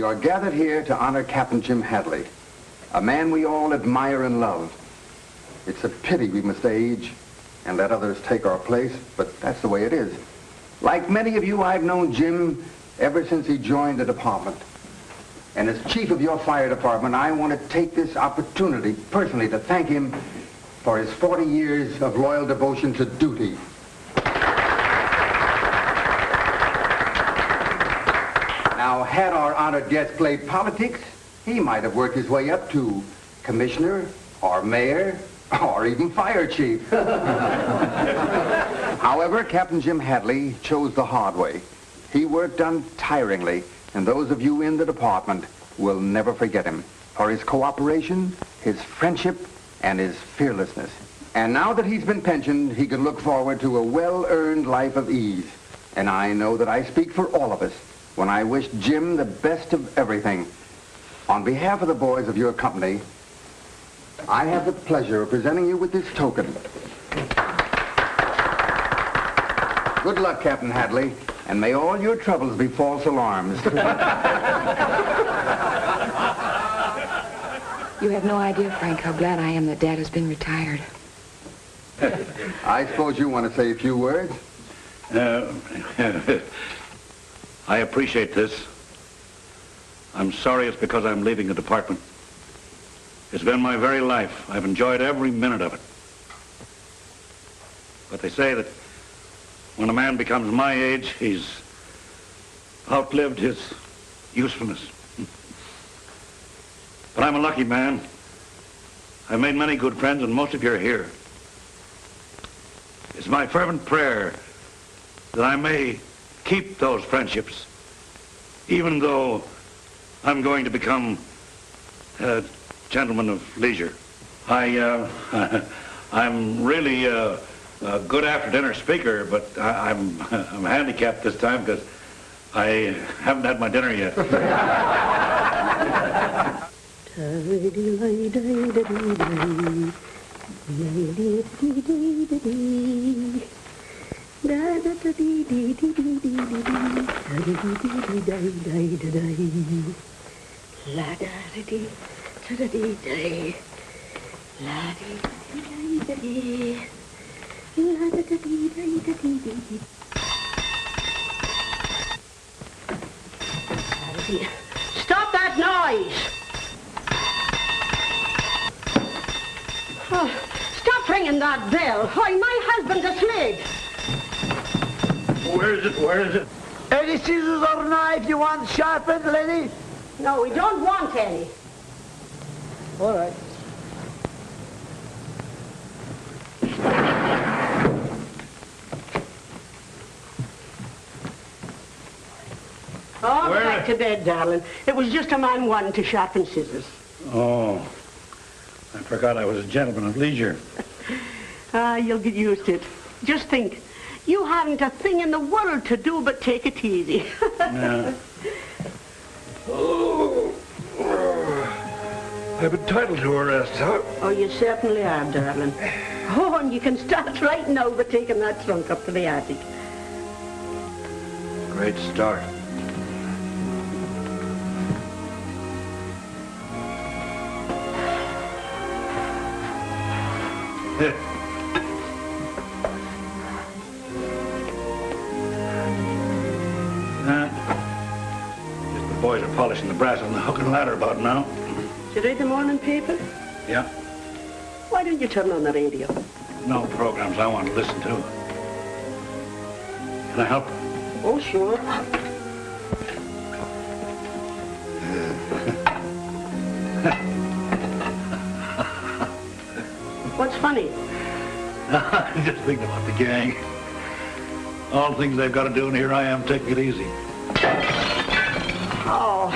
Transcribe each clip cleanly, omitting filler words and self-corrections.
are gathered here to honor Captain Jim Hadley, a man we all admire and love. It's a pity we must age and let others take our place, but that's the way it is. Like many of you, I've known Jim ever since he joined the department. And as chief of your fire department, I want to take this opportunity personally to thank him for his 40 years of loyal devotion to duty. Now, had our honored guest played politics, he might have worked his way up to commissioner or mayor or even fire chief. However, Captain Jim Hadley chose the hard way. He worked untiringly, and those of you in the department will never forget him for his cooperation, his friendship, and his fearlessness. And now that he's been pensioned, he can look forward to a well-earned life of ease. And I know that I speak for all of us when I wish Jim the best of everything. On behalf of the boys of your company, I have the pleasure of presenting you with this token. Good luck, Captain Hadley, and may all your troubles be false alarms. You have no idea, Frank, how glad I am that Dad has been retired. I suppose you want to say a few words? I appreciate this. I'm sorry it's because I'm leaving the department. It's been my very life. I've enjoyed every minute of it. But they say that when a man becomes my age, he's outlived his usefulness. But I'm a lucky man. I've made many good friends, and most of you are here. It's my fervent prayer that I may keep those friendships, even though I'm going to become a gentleman of leisure. I'm really a good after-dinner speaker, but I'm handicapped this time because I haven't had my dinner yet. Stop that noise! Oh, stop ringing that bell. Why, my husband's asleep. Where is it? Where is it? Any scissors or knife you want sharpened, lady? No, we don't want any. All right. Oh, go back to bed, darling. It was just a man wanting to sharpen scissors. Oh, I forgot I was a gentleman of leisure. You'll get used to it. Just think, you haven't a thing in the world to do but take it easy. Yeah. Oh, I'm entitled to a rest, huh? Oh, you certainly are, darling. Oh, and you can start right now by taking that trunk up to the attic. Great start. Just the boys are polishing the brass on the hook and ladder about now. Did you read the morning paper? Yeah. Why don't you turn on the radio? No programs I want to listen to. Can I help? Oh, sure. What's funny? I'm just thinking about the gang. All things they've got to do, and here I am taking it easy. Oh,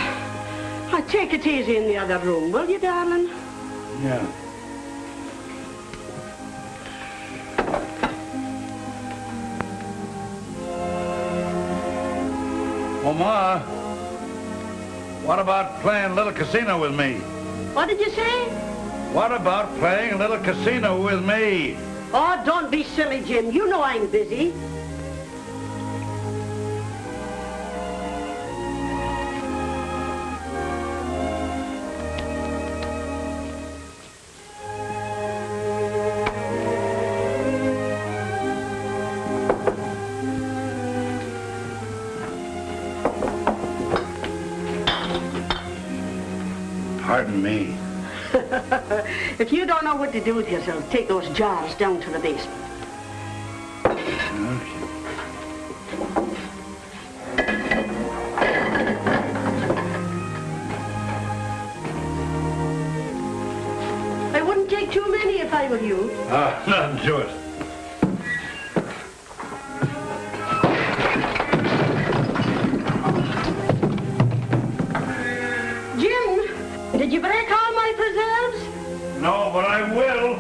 take it easy in the other room, will you, darling? Yeah. Oh, Ma, what about playing a little casino with me? What did you say? What about playing a little casino with me? Oh, don't be silly, Jim. You know I'm busy. pardon me. If you don't know what to do with yourself, take those jars down to the basement. I wouldn't take too many if I were you. Nothing to it. Jim, did you break all my preserves? No, but I will.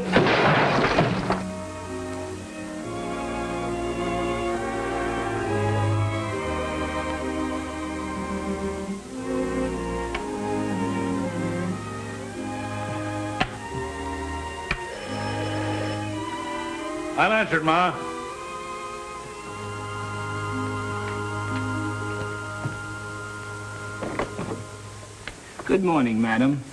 I'll answer it, Ma. Good morning, madam.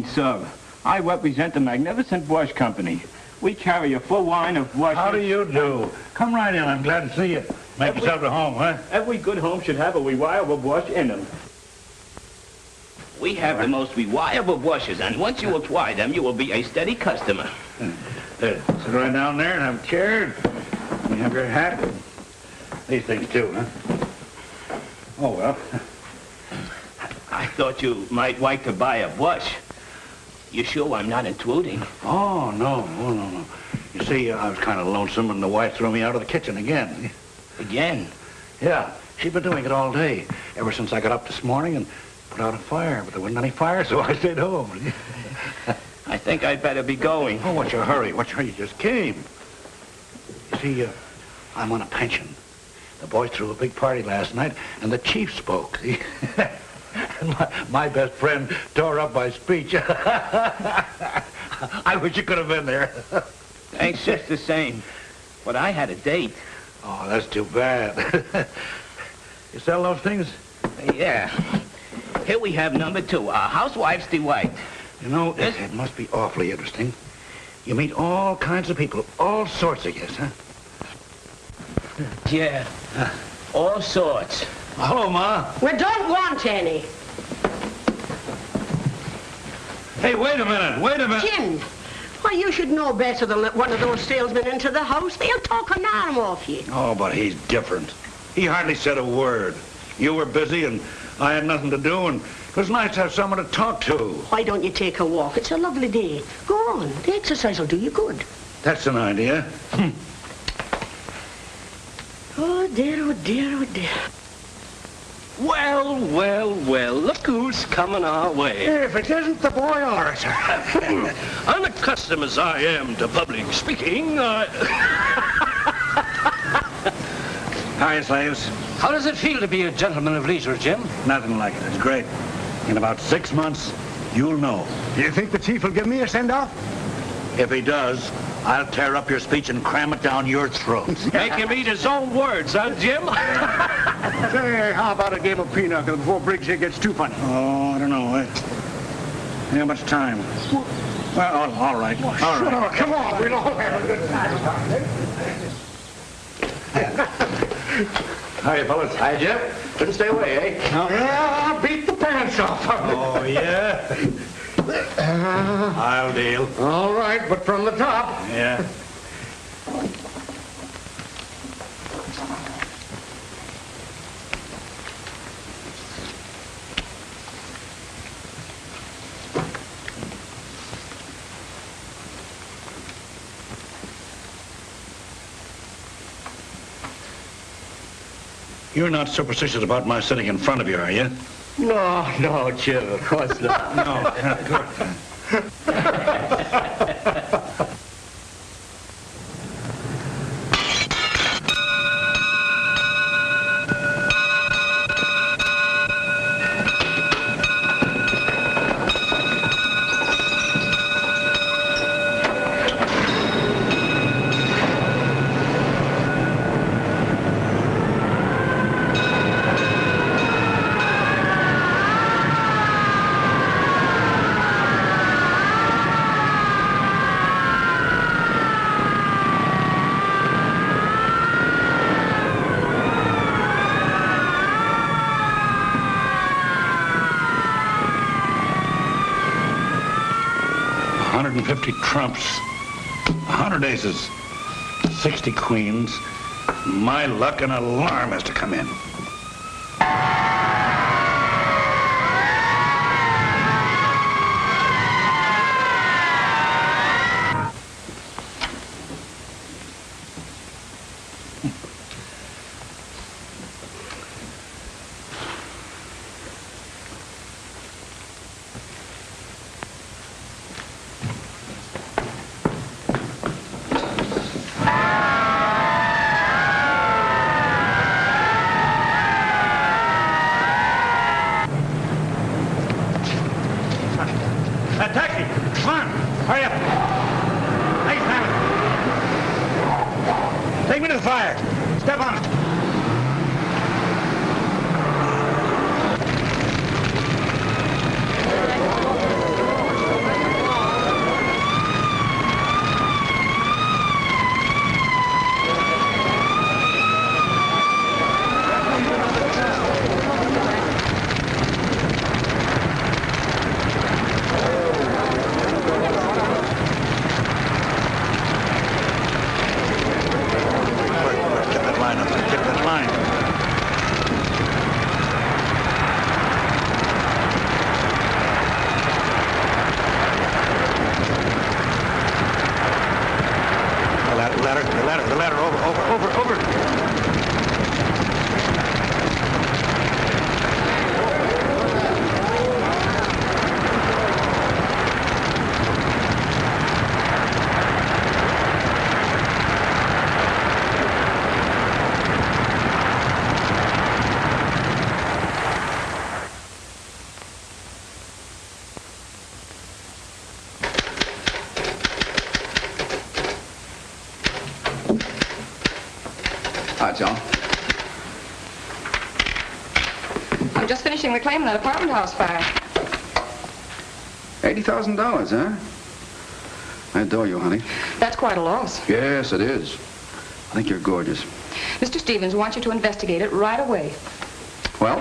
Sir. I represent the Magnificent Wash Company. We carry a full line of washes. How do you do? Come right in. I'm glad to see you. Make yourself at home, huh? Every good home should have a reliable wash in them. We have the most reliable washes, and once you apply them, you will be a steady customer. There, sit right down there and have a chair. You have your hat. These things too, huh? Oh, well. I thought you might like to buy a wash. You sure I'm not intruding? Oh, no. You see, I was kind of lonesome, and the wife threw me out of the kitchen again. Again? Yeah, she'd been doing it all day, ever since I got up this morning and put out a fire, but there wasn't any fire, so I stayed home. I think I'd better be going. Oh, what's your hurry? You just came. You see, I'm on a pension. The boys threw a big party last night, and the chief spoke. See? And my best friend tore up my speech. I wish you could have been there. Thanks just the same. But I had a date. Oh, that's too bad. You sell those things? Yeah. Here we have number 2, a housewife's delight. You know, it must be awfully interesting. You meet all kinds of people, all sorts, I guess, huh? Yeah, all sorts. Hello, Ma. We don't want any. Hey, wait a minute. Jim, why, you should know better than let one of those salesmen into the house. They'll talk an arm off you. Oh, but he's different. He hardly said a word. You were busy, and I had nothing to do, and it was nice to have someone to talk to. Why don't you take a walk? It's a lovely day. Go on. The exercise will do you good. That's an idea. Oh, dear, oh, dear, oh, dear. Well, look who's coming our way. If it isn't the boy orator. Unaccustomed as I am to public speaking, Hi, slaves. How does it feel to be a gentleman of leisure, Jim? Nothing like it. It's great. In about 6 months, you'll know. You think the chief will give me a send-off? If he does, I'll tear up your speech and cram it down your throat. Make him eat his own words, huh, Jim? Say, how about a game of pinochle before Briggs here gets too funny? Oh, I don't know. How much time? Well, all right. All right. Oh, come on, we'll all have a good time. Hi, fellas. Hi, Jim. Couldn't stay away, eh? Yeah, I'll beat the pants off. Oh, yeah? I'll deal. All right, but from the top. Yeah. You're not superstitious about my sitting in front of you, are you? No, Jim, of course not. No. 50 trumps, 100 aces, 60 queens. My luck, an alarm has to come in. Hi, John. I'm just finishing reclaiming that apartment house fire. $80,000, huh? I adore you, honey. That's quite a loss. Yes, it is. I think you're gorgeous. Mr. Stevens wants you to investigate it right away. Well,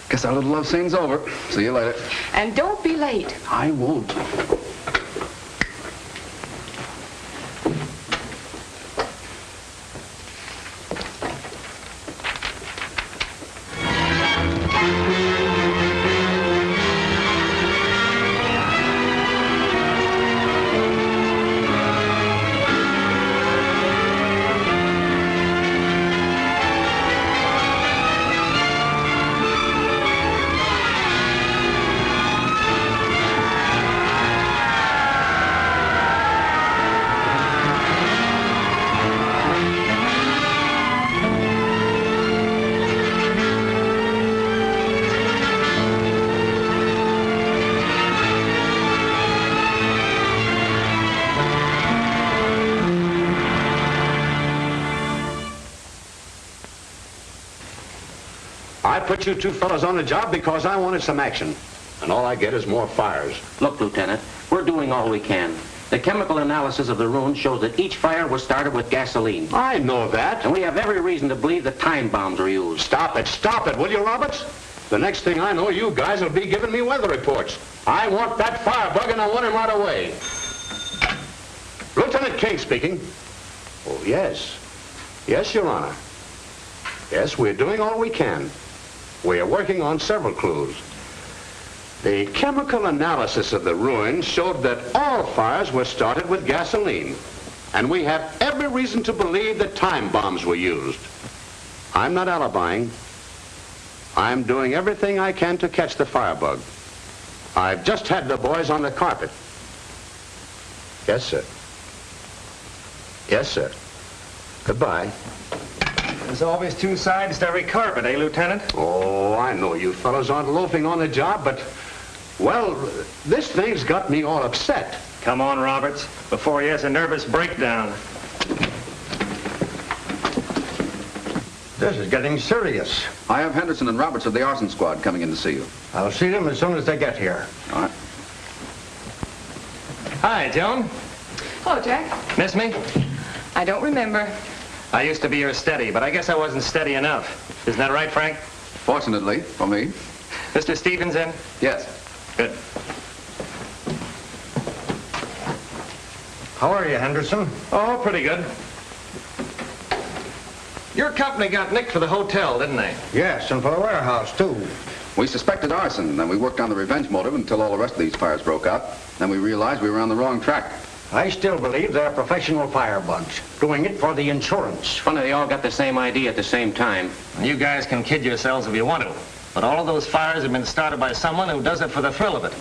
guess our little love scene's over. See you later. And don't be late. I won't. I put you two fellas on the job because I wanted some action. And all I get is more fires. Look, Lieutenant, we're doing all we can. The chemical analysis of the ruins shows that each fire was started with gasoline. I know that. And we have every reason to believe that time bombs were used. Stop it, will you, Roberts? The next thing I know, you guys will be giving me weather reports. I want that firebug and I want him right away. Lieutenant King speaking. Oh, yes. Yes, Your Honor. Yes, we're doing all we can. We are working on several clues. The chemical analysis of the ruins showed that all fires were started with gasoline. And we have every reason to believe that time bombs were used. I'm not alibying. I'm doing everything I can to catch the firebug. I've just had the boys on the carpet. Yes, sir. Yes, sir. Goodbye. There's always two sides to every carpet, eh, Lieutenant? Oh, I know you fellows aren't loafing on the job, but, well, this thing's got me all upset. Come on, Roberts, before he has a nervous breakdown. This is getting serious. I have Henderson and Roberts of the arson squad coming in to see you. I'll see them as soon as they get here. All right. Hi, Joan. Hello, Jack. Miss me? I don't remember. I used to be your steady, but I guess I wasn't steady enough. Isn't that right, Frank? Fortunately, for me. Mr. Stevens in? Yes. Good. How are you, Henderson? Oh, pretty good. Your company got nicked for the hotel, didn't they? Yes, and for the warehouse, too. We suspected arson, then we worked on the revenge motive until all the rest of these fires broke out. Then we realized we were on the wrong track. I still believe they're professional firebugs, doing it for the insurance. Funny they all got the same idea at the same time. You guys can kid yourselves if you want to, but all of those fires have been started by someone who does it for the thrill of it.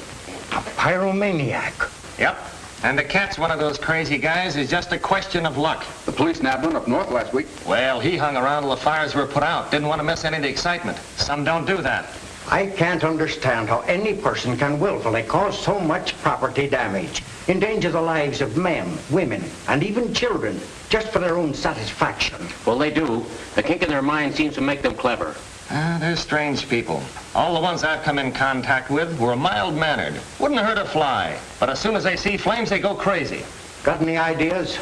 A pyromaniac. Yep. And to catch one of those crazy guys is just a question of luck. The police nabbed one up north last week. Well, he hung around till the fires were put out. Didn't want to miss any of the excitement. Some don't do that. I can't understand how any person can willfully cause so much property damage, endanger the lives of men, women, and even children, just for their own satisfaction. Well, they do. The kink in their mind seems to make them clever. They're strange people. All the ones I've come in contact with were mild-mannered. Wouldn't hurt a fly. But as soon as they see flames, they go crazy. Got any ideas?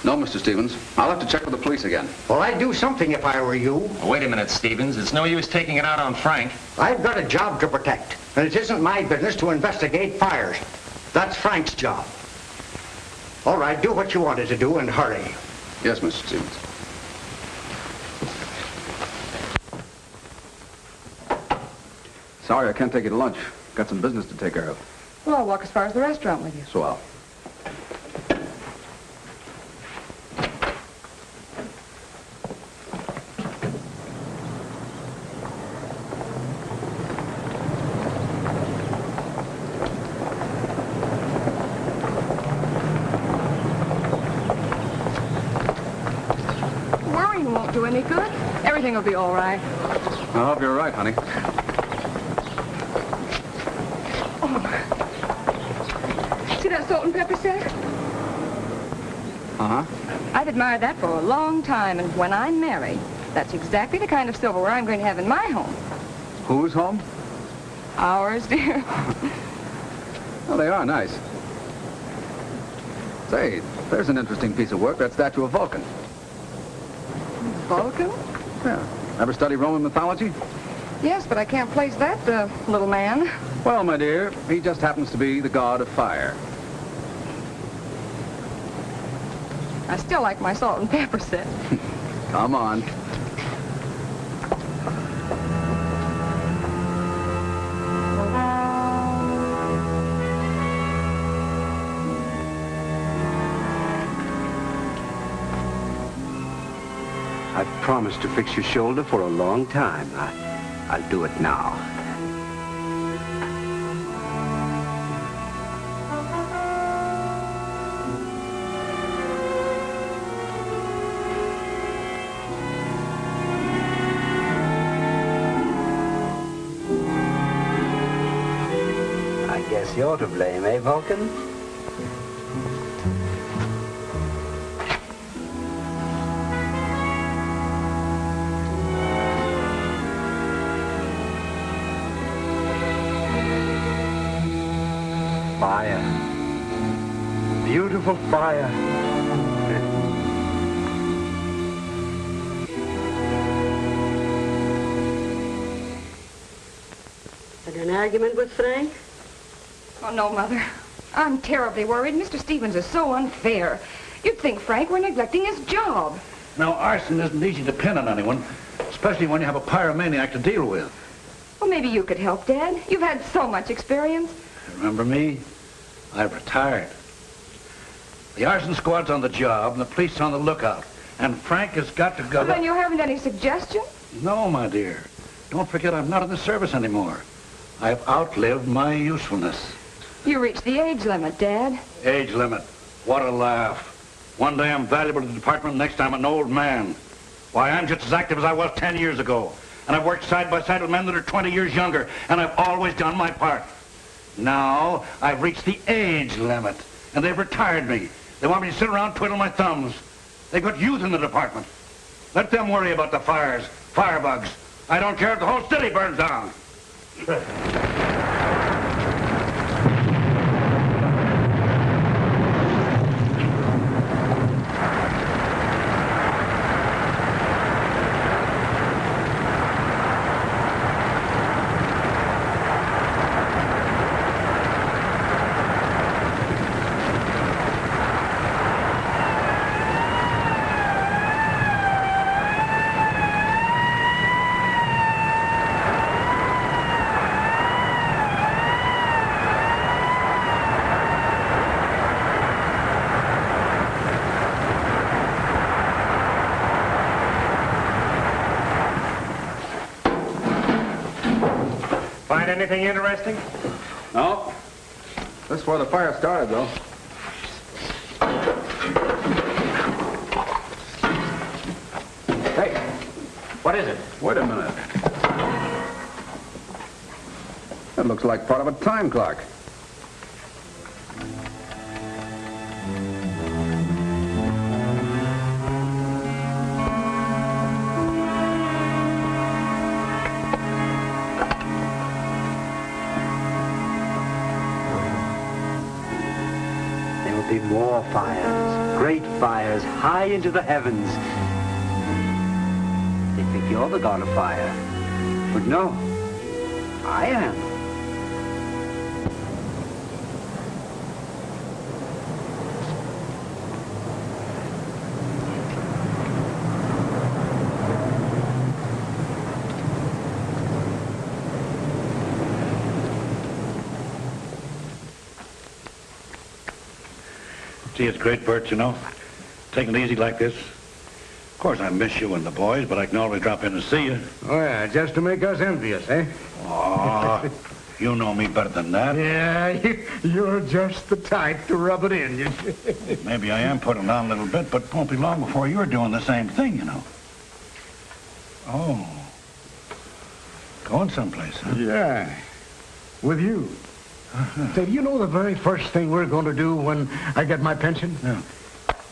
No, Mr. Stevens. I'll have to check with the police again. Well, I'd do something if I were you. Wait a minute, Stevens. It's no use taking it out on Frank. I've got a job to protect, and it isn't my business to investigate fires. That's Frank's job. All right, do what you wanted to do and hurry. Yes, Mr. Stevens. Sorry, I can't take you to lunch. Got some business to take care of. Well, I'll walk as far as the restaurant with you. Swell. Worrying won't do any good. Everything will be all right. I hope you're right, honey. See that salt and pepper set? Uh-huh. I've admired that for a long time, and when I'm married, that's exactly the kind of silverware I'm going to have in my home. Whose home? Ours, dear. Well, they are nice. Say, there's an interesting piece of work, that statue of Vulcan. Vulcan? Yeah. Ever study Roman mythology? Yes, but I can't place that, little man. Well, my dear, he just happens to be the god of fire. I still like my salt and pepper set. Come on. I've promised to fix your shoulder for a long time. I'll do it now. I guess you're to blame, eh, Vulcan? Fire. Beautiful fire. Had an argument with Frank? Oh, no, Mother. I'm terribly worried. Mr. Stevens is so unfair. You'd think Frank were neglecting his job. Now, arson isn't easy to pin on anyone, especially when you have a pyromaniac to deal with. Well, maybe you could help, Dad. You've had so much experience. Remember me? I've retired. The arson squad's on the job, and the police on the lookout. And Frank has got to go... Well, then you haven't any suggestions? No, my dear. Don't forget I'm not in the service anymore. I've outlived my usefulness. You reached the age limit, Dad. Age limit. What a laugh. One day I'm valuable to the department, next time an old man. Why, I'm just as active as I was 10 years ago. And I've worked side by side with men that are 20 years younger, and I've always done my part. Now, I've reached the age limit, and they've retired me. They want me to sit around twiddling my thumbs. They've got youth in the department. Let them worry about the fires, firebugs. I don't care if the whole city burns down. Find anything interesting? No. That's where the fire started, though. Hey, what is it? Wait a minute. That looks like part of a time clock. There will be more fires, great fires, high into the heavens. They think you're the god of fire. But no, I am. Gee, it's great, Bert, you know. Taking it easy like this. Of course, I miss you and the boys, but I can always drop in and see you. Oh, yeah, just to make us envious, eh? Aw, you know me better than that. Yeah, you're just the type to rub it in. Maybe I am putting on a little bit, but it won't be long before you're doing the same thing, you know. Oh. Going someplace, huh? Yeah, with you. Say, do you know the very first thing we're going to do when I get my pension? Yeah.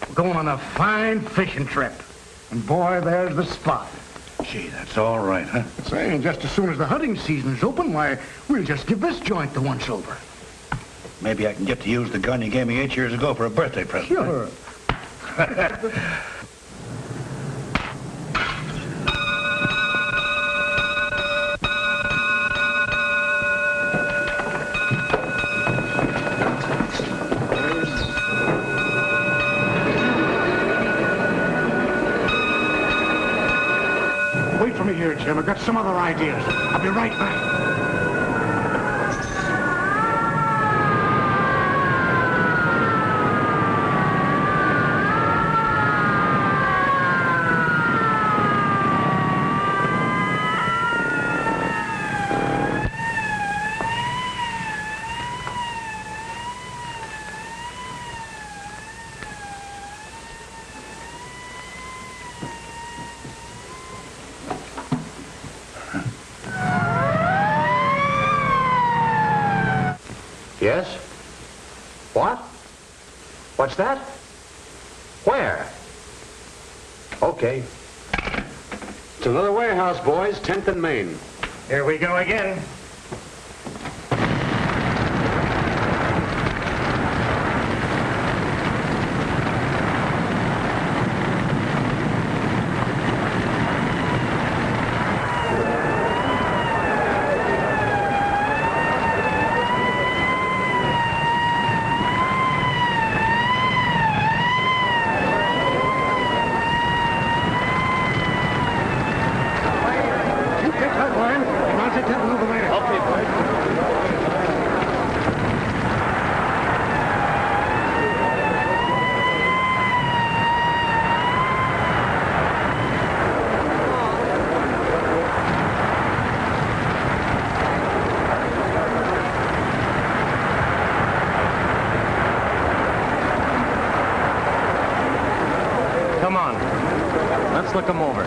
We're going on a fine fishing trip. And boy, there's the spot. Gee, that's all right, huh? Say, and just as soon as the hunting season's open, why, we'll just give this joint the once over. Maybe I can get to use the gun you gave me 8 years ago for a birthday present. Sure. Wait for me here, Jim. I've got some other ideas. I'll be right back. Yes? What? What's that? Where? Okay. It's another warehouse, boys. 10th and Main. Here we go again. Come on. Let's look them over.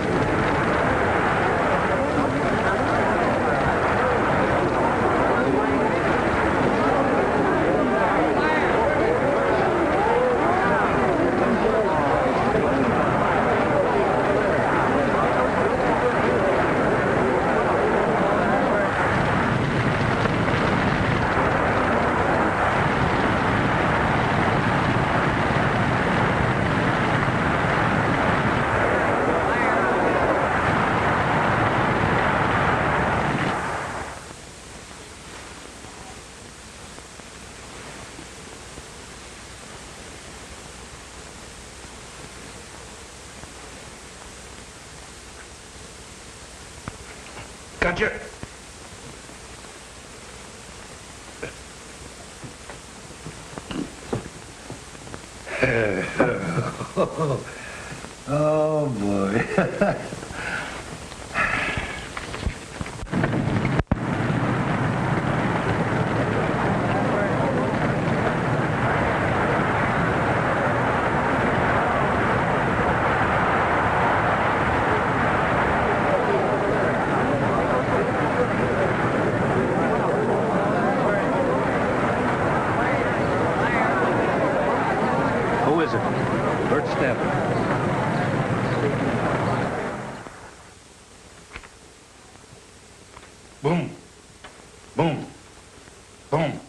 Gotcha. Oh, boy. is it? Bert Stafford. Boom. Boom. Boom.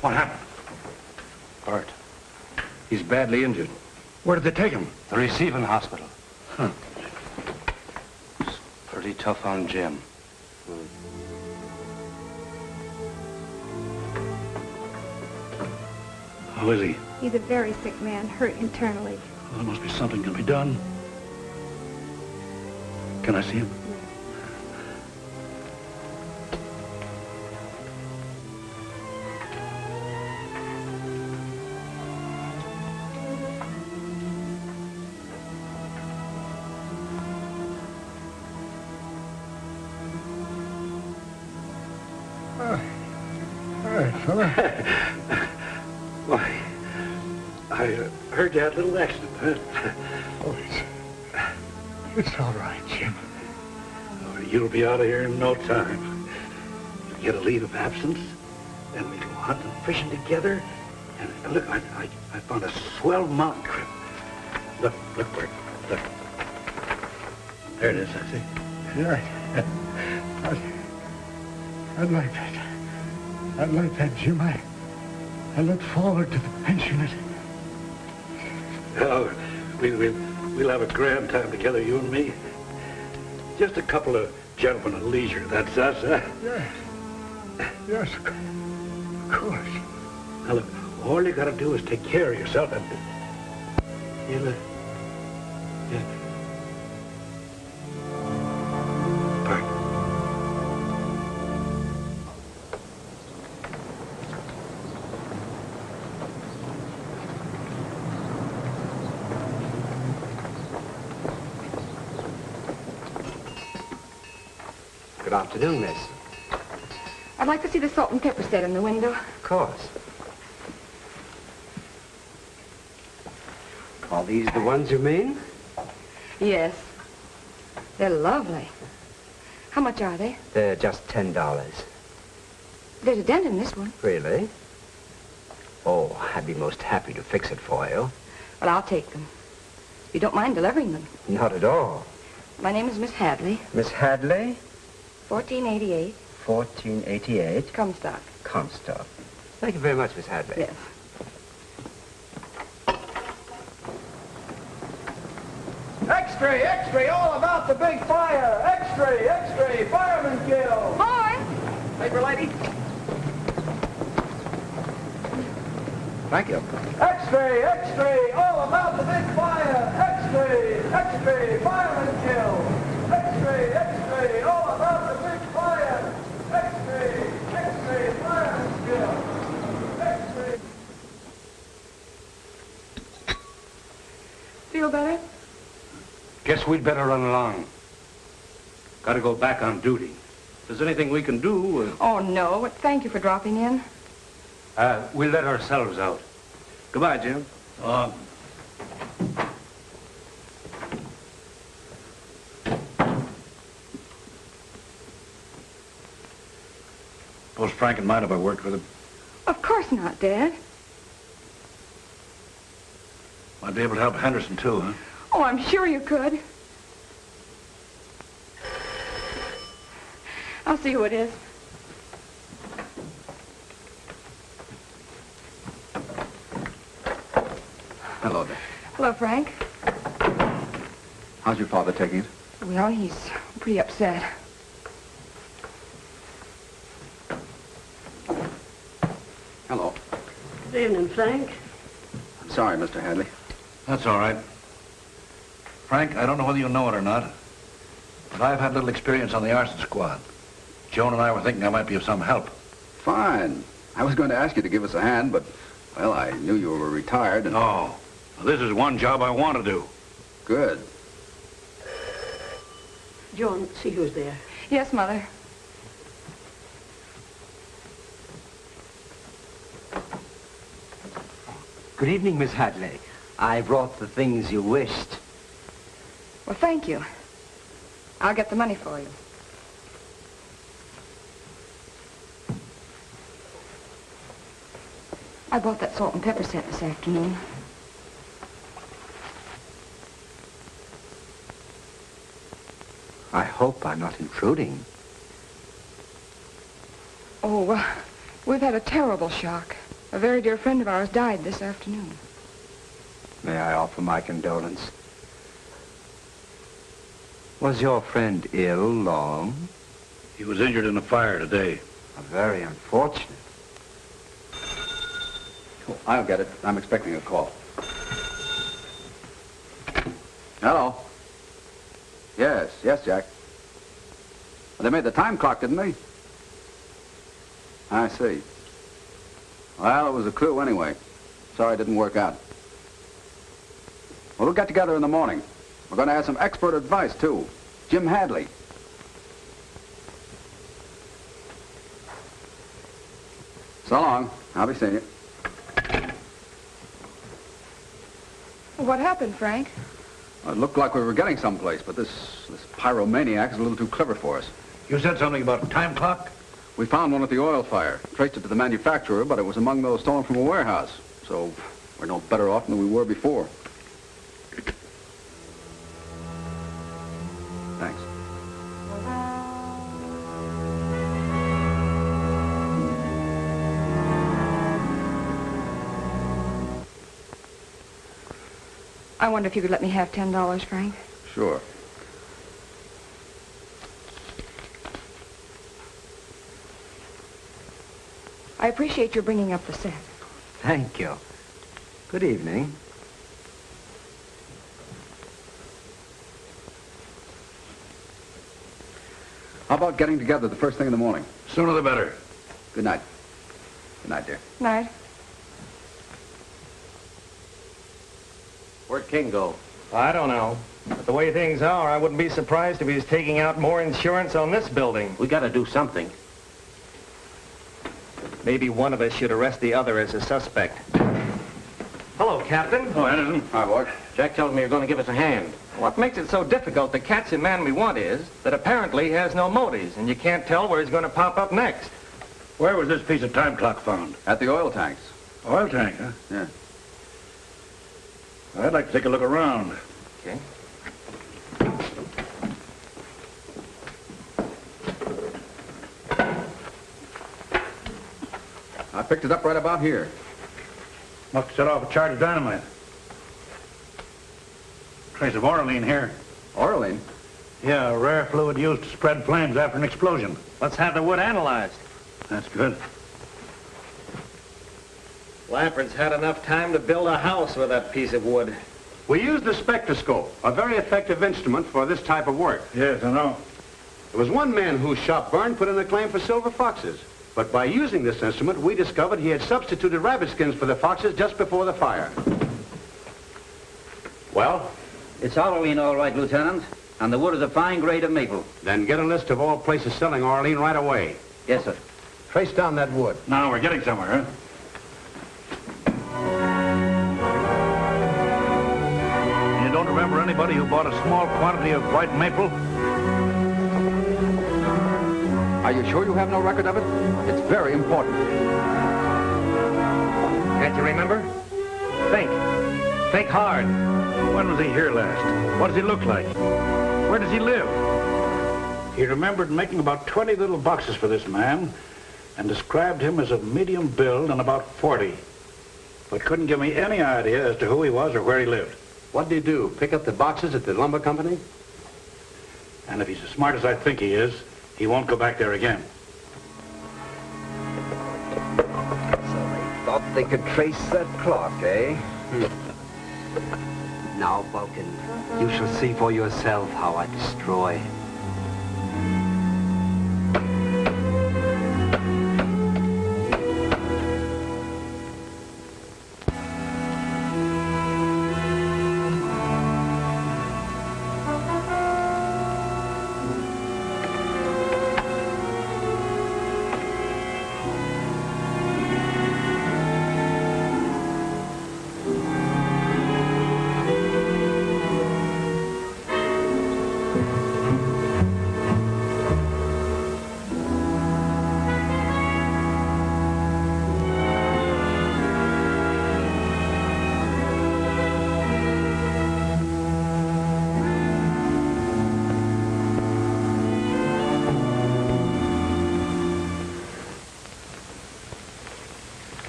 What happened? Bart. He's badly injured. Where did they take him? The receiving hospital. Huh. It's pretty tough on Jim. How is he? He's a very sick man, hurt internally. Well, there must be something can be done. Can I see him? Fella. Why, I heard you had a little accident, huh? Oh, it's all right, Jim. Oh, you'll be out of here in no time. You'll get a leave of absence, then we go hunting and fishing together. And look, I found a swell mountain trip. Look, Bert, look. There it is, I see. Yeah, I'd like that. I'd like that, Jim. I look forward to the pension. Oh, we'll have a grand time together, you and me. Just a couple of gentlemen at leisure, that's us, huh? Yes, of course. Now look, all you gotta do is take care of yourself and you'll, Bert. Good afternoon, miss. I'd like to see the salt and pepper set in the window. Of course. Are these the ones you mean? Yes. They're lovely. How much are they? They're just $10. There's a dent in this one. Really? Oh, I'd be most happy to fix it for you. Well, I'll take them. You don't mind delivering them? Not at all. My name is Miss Hadley. Miss Hadley? 1488. 1488. Comstock. Comstock. Thank you very much, Miss Hadley. Yes. X-ray, X-ray, all about the big fire. X-ray, X-ray, fireman kill. Boy! Paper lady. Thank you. X-ray, X-ray, all about the big fire. X-ray, X-ray, fireman kill. X-ray, X-ray, all about the big fire. X-ray, X-ray, fireman kill. X-ray. Feel better? Guess we'd better run along. Gotta go back on duty. If there's anything we can do, Oh, no. But thank you for dropping in. we'll let ourselves out. Goodbye, Jim. Suppose Frank and mind if I worked with him? Of course not, Dad. Might be able to help Henderson, too, huh? Oh, I'm sure you could. I'll see who it is. Hello there. Hello, Frank. How's your father taking it? Well, he's pretty upset. Hello. Good evening, Frank. I'm sorry, Mr. Hadley. That's all right. Frank, I don't know whether you know it or not, but I've had little experience on the arson squad. Joan and I were thinking I might be of some help. Fine. I was going to ask you to give us a hand, but Well, I knew you were retired and... No. This is one job I want to do. Good. John, see who's there. Yes, Mother. Good evening, Miss Hadley. I brought the things you wished. Well, thank you. I'll get the money for you. I bought that salt and pepper set this afternoon. I hope I'm not intruding. Oh, we've had a terrible shock. A very dear friend of ours died this afternoon. May I offer my condolence? Was your friend ill long? He was injured in a fire today. Very unfortunate. Oh, I'll get it. I'm expecting a call. Hello. Yes, Jack. Well, they made the time clock, didn't they? I see. Well, it was a clue anyway. Sorry it didn't work out. Well, we'll get together in the morning. We're going to have some expert advice, too. Jim Hadley. So long. I'll be seeing you. What happened, Frank? Well, it looked like we were getting someplace, but this pyromaniac is a little too clever for us. You said something about a time clock? We found one at the oil fire. Traced it to the manufacturer, but it was among those stolen from a warehouse. So we're no better off than we were before. Thanks. I wonder if you could let me have $10, Frank? Sure. I appreciate your bringing up the set. Thank you. Good evening. How about getting together the first thing in the morning? Sooner the better. Good night. Good night, dear. Night. Where'd King go? I don't know. But the way things are, I wouldn't be surprised if he's taking out more insurance on this building. We got to do something. Maybe one of us should arrest the other as a suspect. Hello, Captain. Oh, Anderson. Hi, boy. Jack tells me you're going to give us a hand. What makes it so difficult to catch the man we want is that apparently he has no motives, and you can't tell where he's going to pop up next. Where was this piece of time clock found? At the oil tanks. Oil tank, huh? Yeah. I'd like to take a look around. Okay. I picked it up right about here. Must have set off a charge of dynamite. Trace of oralene here. Oralene? Yeah, a rare fluid used to spread flames after an explosion. Let's have the wood analyzed. That's good. Lampard's had enough time to build a house with that piece of wood. We used the spectroscope, a very effective instrument for this type of work. Yes, I know. There was one man whose shop burned put in a claim for silver foxes. But by using this instrument, we discovered he had substituted rabbit skins for the foxes just before the fire. Well? It's Oralene, all right, Lieutenant. And the wood is a fine grade of maple. Then get a list of all places selling Oralene right away. Yes, sir. Trace down that wood. Now we're getting somewhere, huh? You don't remember anybody who bought a small quantity of white maple? Are you sure you have no record of it? It's very important. Can't you remember? Think. Think hard. When was he here last? What does he look like? Where does he live? He remembered making about 20 little boxes for this man and described him as of medium build and about 40. But couldn't give me any idea as to who he was or where he lived. What did he do? Pick up the boxes at the lumber company? And if he's as smart as I think he is, he won't go back there again. So they thought they could trace that clock, eh? Now, Vulcan, you shall see for yourself how I destroy.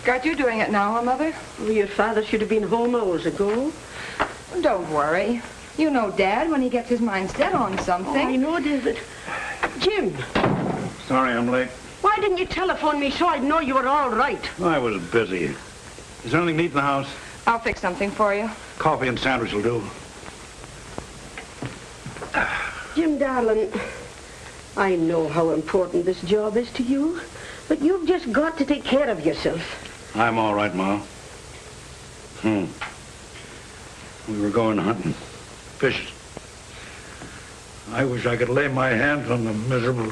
got you doing it now, huh, Mother? Oh, your father should have been home hours ago. Don't worry. You know Dad when he gets his mind set on something. Oh, I know, David. Jim, Sorry I'm late. why didn't you telephone me so I'd know you were all right? I was busy. Is there anything to eat in the house? I'll fix something for you. Coffee and sandwich will do. Jim, darling, I know how important this job is to you, but you've just got to take care of yourself. I'm all right, Ma. We were going hunting. Fishing. I wish I could lay my hands on the miserable...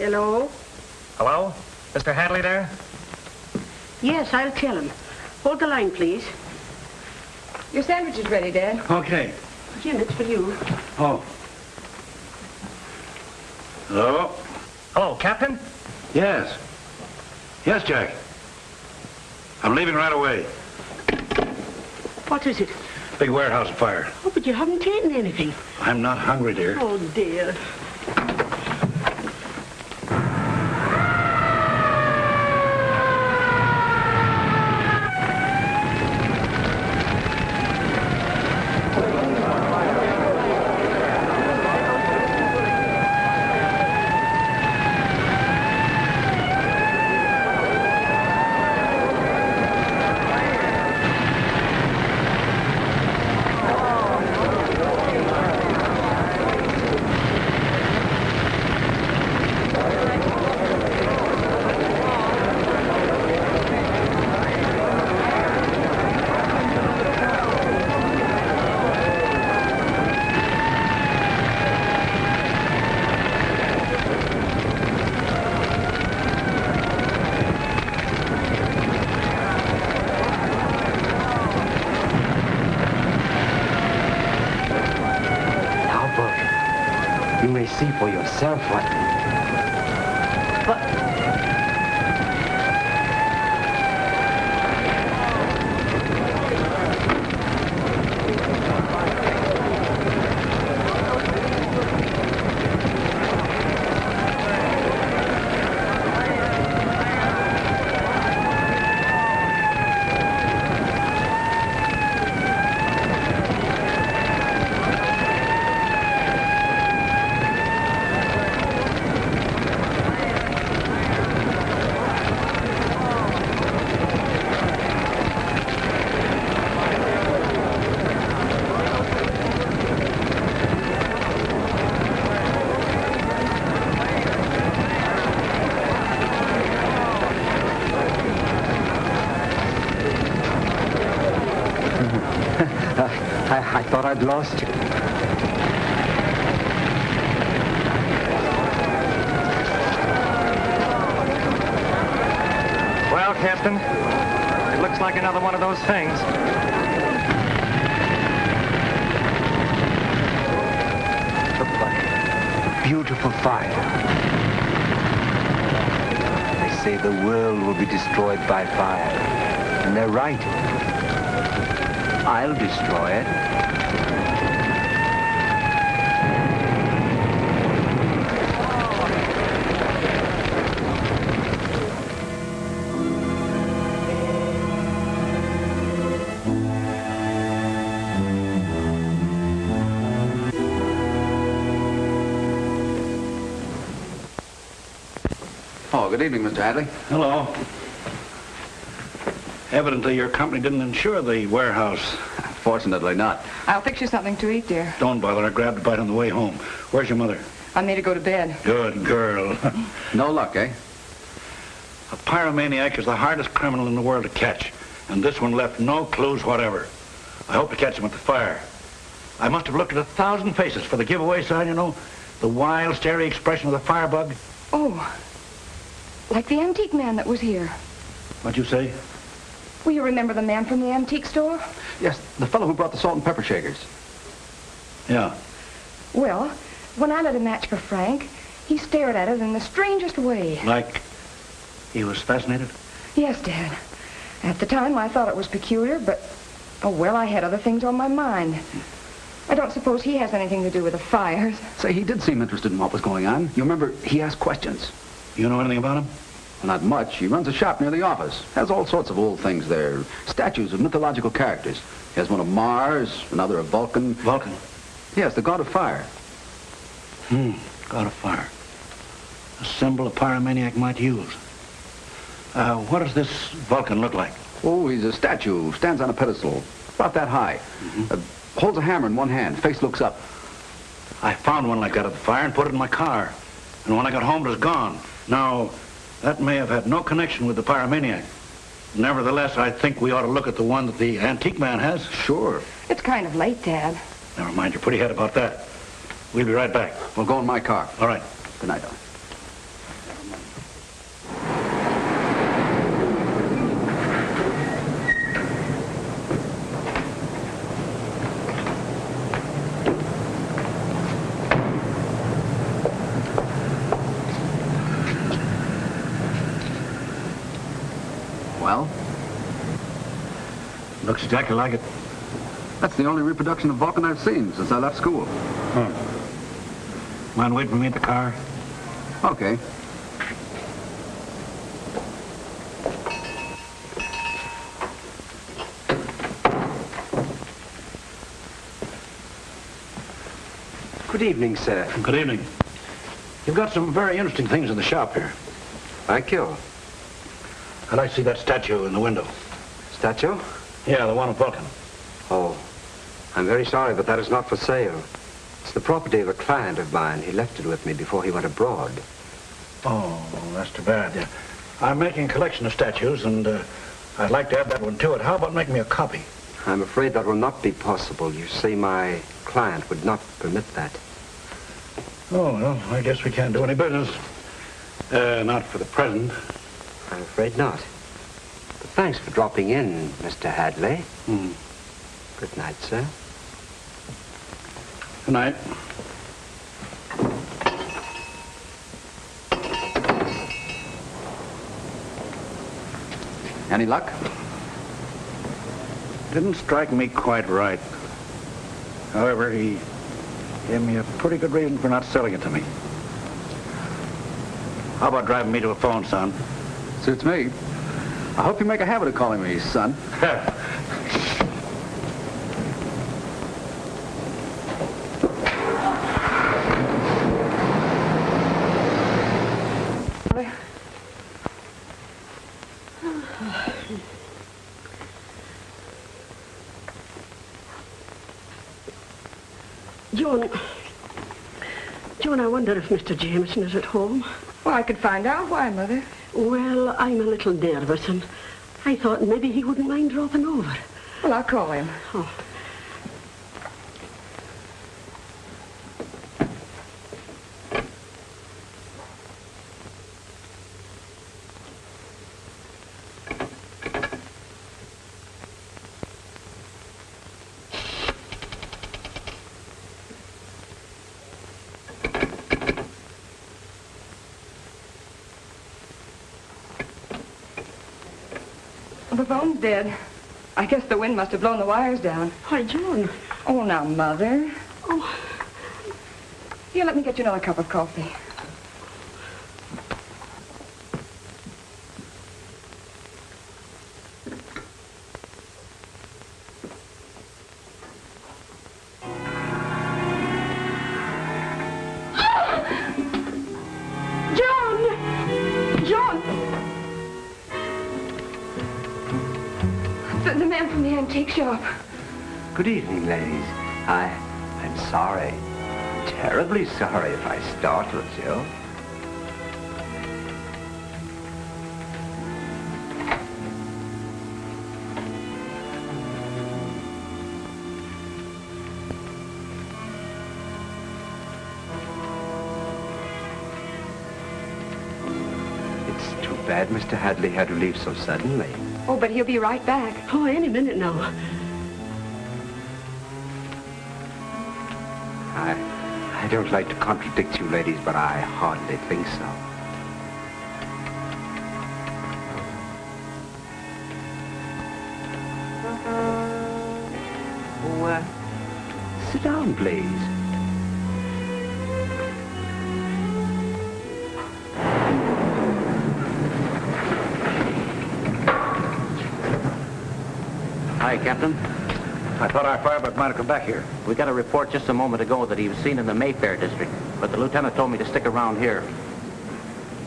Hello? Hello? Mr. Hadley there? Yes, I'll tell him. Hold the line, please. Your sandwich is ready, Dad. Okay. Jim, it's for you. Oh. Hello? Hello, Captain? Yes. Yes, Jack. I'm leaving right away. What is it? Big warehouse fire. Oh, but you haven't eaten anything. I'm not hungry, dear. Oh, dear. You may see for yourself what... But... I thought I'd lost you. Well, Captain, it looks like another one of those things. Look like beautiful fire. They say the world will be destroyed by fire. And they're right. I'll destroy it. Oh, good evening, Mr. Hadley. Hello. Evidently, your company didn't insure the warehouse. Fortunately not. I'll fix you something to eat, dear. Don't bother. I grabbed a bite on the way home. Where's your mother? I made her go to bed. Good girl. No luck, eh? A pyromaniac is the hardest criminal in the world to catch, and this one left no clues whatever. I hope to catch him at the fire. I must have looked at 1,000 faces for the giveaway sign, you know, the wild, starry expression of the firebug. Oh, like the antique man that was here. What'd you say? Will you remember the man from the antique store? Yes, the fellow who brought the salt and pepper shakers. Yeah. Well, when I lit a match for Frank, he stared at it in the strangest way. Like he was fascinated? Yes, Dad. At the time, I thought it was peculiar, but, oh, well, I had other things on my mind. I don't suppose he has anything to do with the fires. Say, he did seem interested in what was going on. You remember, he asked questions. You know anything about him? Well, not much. He runs a shop near the office. Has all sorts of old things there. Statues of mythological characters. He has one of Mars, another of Vulcan. Vulcan? Yes, the god of fire. God of fire. A symbol a pyromaniac might use. What does this Vulcan look like? Oh, he's a statue. Stands on a pedestal. About that high. Holds a hammer in one hand. Face looks up. I found one like that at the fire and put it in my car. And when I got home, it was gone. Now, that may have had no connection with the pyromaniac. Nevertheless, I think we ought to look at the one that the antique man has. Sure. It's kind of late, Dad. Never mind your pretty head about that. We'll be right back. We'll go in my car. All right. Good night, darling. Well? Looks exactly like it. That's the only reproduction of Vulcan I've seen since I left school. Mind waiting for me at the car? Okay. Good evening, sir. Good evening. You've got some very interesting things in the shop here. Thank you. I'd like to see that statue in the window. Statue? Yeah, the one of Vulcan. Oh, I'm very sorry, but that is not for sale. It's the property of a client of mine. He left it with me before he went abroad. Oh, that's too bad. Yeah. I'm making a collection of statues, and I'd like to add that one to it. How about making me a copy? I'm afraid that will not be possible. You see, my client would not permit that. Oh, well, I guess we can't do any business. Not for the present. I'm afraid not. But thanks for dropping in, Mr. Hadley. Good night, sir. Good night. Any luck? Didn't strike me quite right. However, he gave me a pretty good reason for not selling it to me. How about driving me to a phone, son? Suits me. I hope you make a habit of calling me son. John, I wonder if Mr. Jameson is at home. Well, I could find out. Why, Mother? Well, I'm a little nervous, and I thought maybe he wouldn't mind dropping over. Well, I'll call him. Oh. The phone's dead. I guess the wind must have blown the wires down. Why, John. Oh, now, Mother. Oh. Here, let me get you another cup of coffee. The man from the antique shop. Good evening, ladies. I'm sorry. Terribly sorry if I startled you. It's too bad Mr. Hadley had to leave so suddenly. Oh, but he'll be right back. Oh, any minute now. I don't like to contradict you ladies, but I hardly think so. Oh, sit down, please. Hi, Captain. I thought our firebug might have come back here. We got a report just a moment ago that he was seen in the Mayfair district, but the lieutenant told me to stick around here.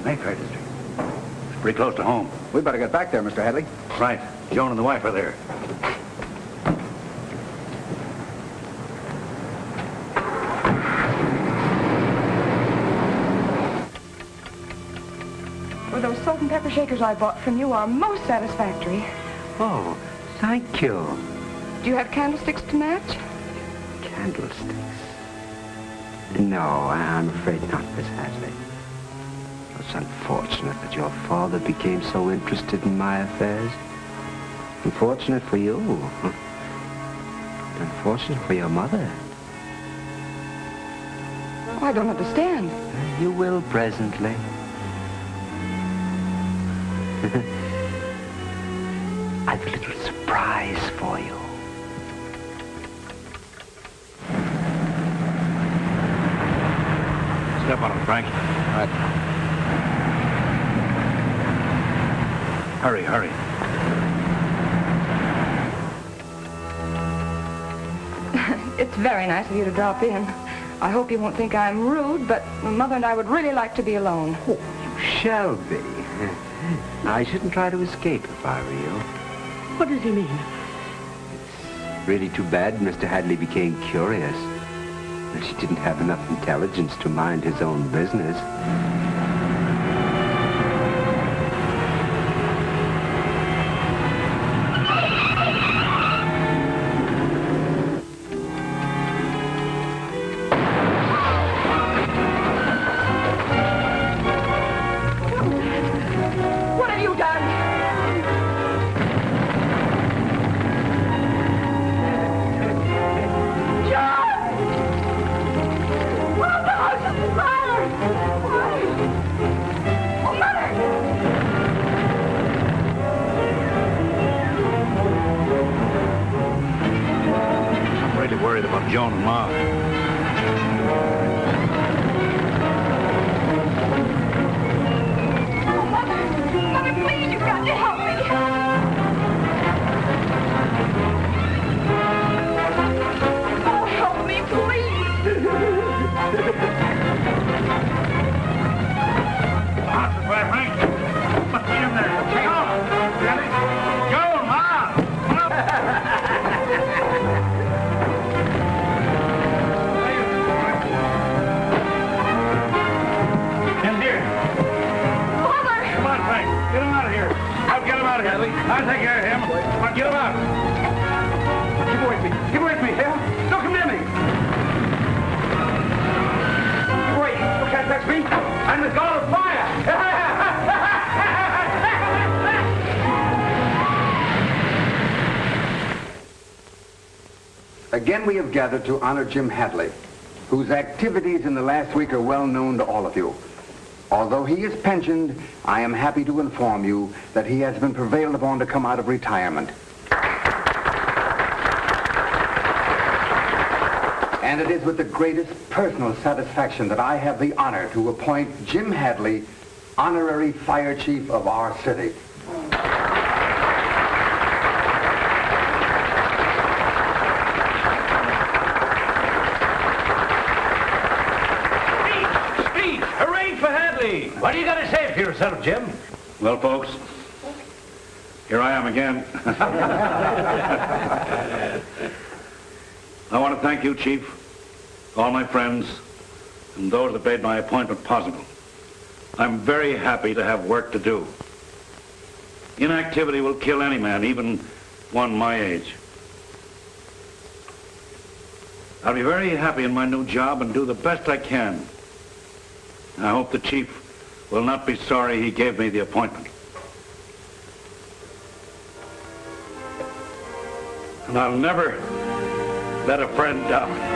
Mayfair district. It's pretty close to home. We better get back there, Mr. Hadley. Right. Joan and the wife are there. Well, those salt and pepper shakers I bought from you are most satisfactory. Oh, thank you. Do you have candlesticks to match? Candlesticks? No, I'm afraid not, Miss Hadley. It's unfortunate that your father became so interested in my affairs. Unfortunate for you. Unfortunate for your mother. Oh, I don't understand. You will presently. I've a little surprise for you. Step on him, Frank. Right. Hurry, hurry. It's very nice of you to drop in. I hope you won't think I'm rude, but Mother and I would really like to be alone. Oh, you shall be. I shouldn't try to escape if I were you. What does he mean? It's really too bad Mr. Hadley became curious. That he didn't have enough intelligence to mind his own business. What have you done? I'm really worried about Joan and Ma. Mother, please, you've got to help me. Oh, help me, please. Right, Frank. Must be in there. Hang on. Ready? Joan, Ma! In here. Mother! Come on, Frank. Get him out of here. I'll get him out of here. I'll take care of him. I'll get him out. Keep away from me. Keep away from me, yeah? Don't come near me. Keep away. You can't touch me. I'm the god of fire. Again, we have gathered to honor Jim Hadley, whose activities in the last week are well known to all of you. Although he is pensioned, I am happy to inform you that he has been prevailed upon to come out of retirement. And it is with the greatest personal satisfaction that I have the honor to appoint Jim Hadley, Honorary Fire Chief of our city. Speech! Hooray for Hadley! What do you got to say for yourself, Jim? Well, folks, here I am again. I want to thank you, Chief, all my friends, and those that made my appointment possible. I'm very happy to have work to do. Inactivity will kill any man, even one my age. I'll be very happy in my new job and do the best I can. I hope the Chief will not be sorry he gave me the appointment. And I'll never let a friend down.